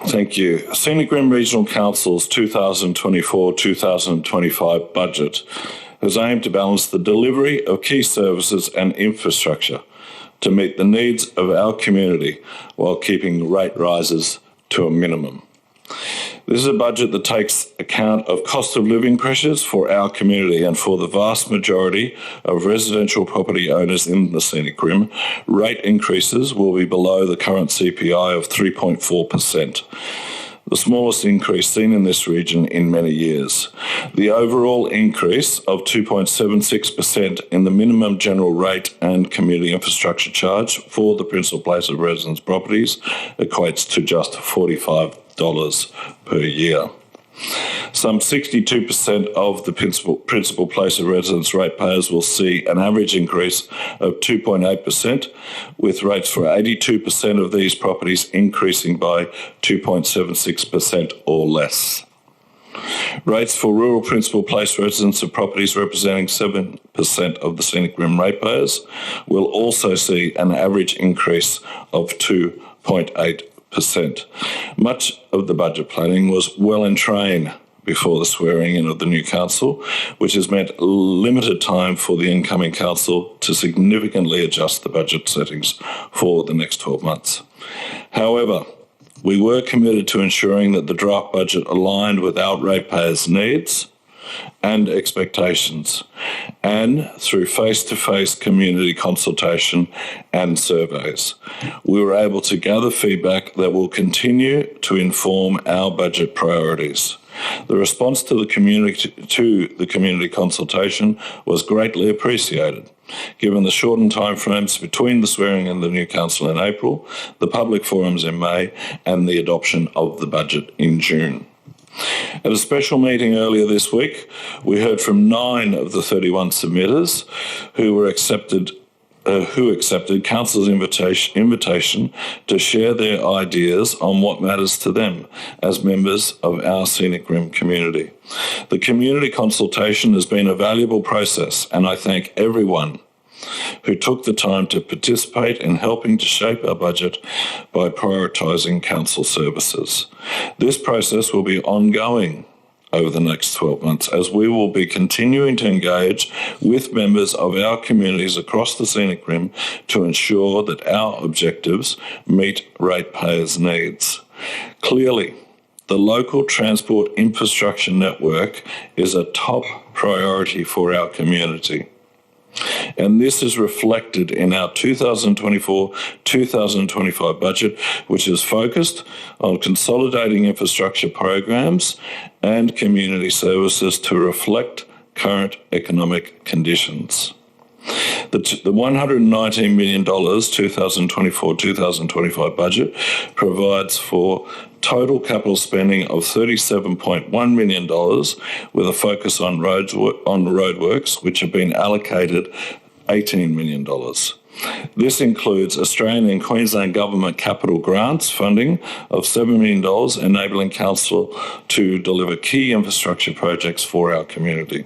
Thank you. Scenic Rim Regional Council's 2024-2025 budget has aimed to balance the delivery of key services and infrastructure to meet the needs of our community while keeping rate rises to a minimum. This is a budget that takes account of cost of living pressures for our community, and for the vast majority of residential property owners in the Scenic Rim, rate increases will be below the current CPI of 3.4%, the smallest increase seen in this region in many years. The overall increase of 2.76% in the minimum general rate and community infrastructure charge for the principal place of residence properties equates to just $45 per year. Some 62% of the principal place of residence ratepayers will see an average increase of 2.8%, with rates for 82% of these properties increasing by 2.76% or less. Rates for rural principal place residents of properties representing 7% of the Scenic Rim ratepayers will also see an average increase of 2.8%. Much of the budget planning was well in train before the swearing in of the new council, which has meant limited time for the incoming council to significantly adjust the budget settings for the next 12 months. However, we were committed to ensuring that the draft budget aligned with our ratepayers' needs and expectations, and through face-to-face community consultation and surveys, we were able to gather feedback that will continue to inform our budget priorities. The response to the community consultation was greatly appreciated. Given the shortened timeframes between the swearing in the new council in April, the public forums in May, and the adoption of the budget in June. At a special meeting earlier this week, we heard from 9 of the 31 submitters who accepted Council's invitation to share their ideas on what matters to them as members of our Scenic Rim community. The community consultation has been a valuable process, and I thank everyone who took the time to participate in helping to shape our budget by prioritising council services. This process will be ongoing over the next 12 months, as we will be continuing to engage with members of our communities across the Scenic Rim to ensure that our objectives meet ratepayers' needs. Clearly, the local transport infrastructure network is a top priority for our community, and this is reflected in our 2024-2025 budget, which is focused on consolidating infrastructure programs and community services to reflect current economic conditions. The $119 million 2024-2025 budget provides for total capital spending of $37.1 million, with a focus on roadworks, which have been allocated $18 million. This includes Australian and Queensland government capital grants funding of $7 million, enabling Council to deliver key infrastructure projects for our community.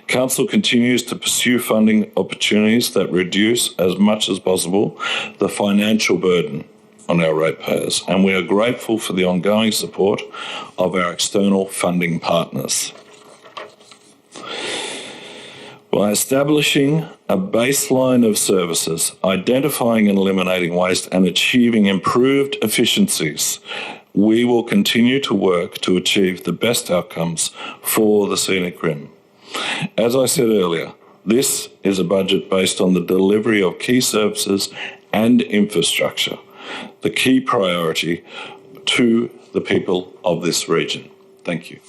Council continues to pursue funding opportunities that reduce as much as possible the financial burden on our ratepayers, and we are grateful for the ongoing support of our external funding partners. By establishing a baseline of services, identifying and eliminating waste, and achieving improved efficiencies, we will continue to work to achieve the best outcomes for the Scenic Rim. As I said earlier, this is a budget based on the delivery of key services and infrastructure, the key priority to the people of this region. Thank you.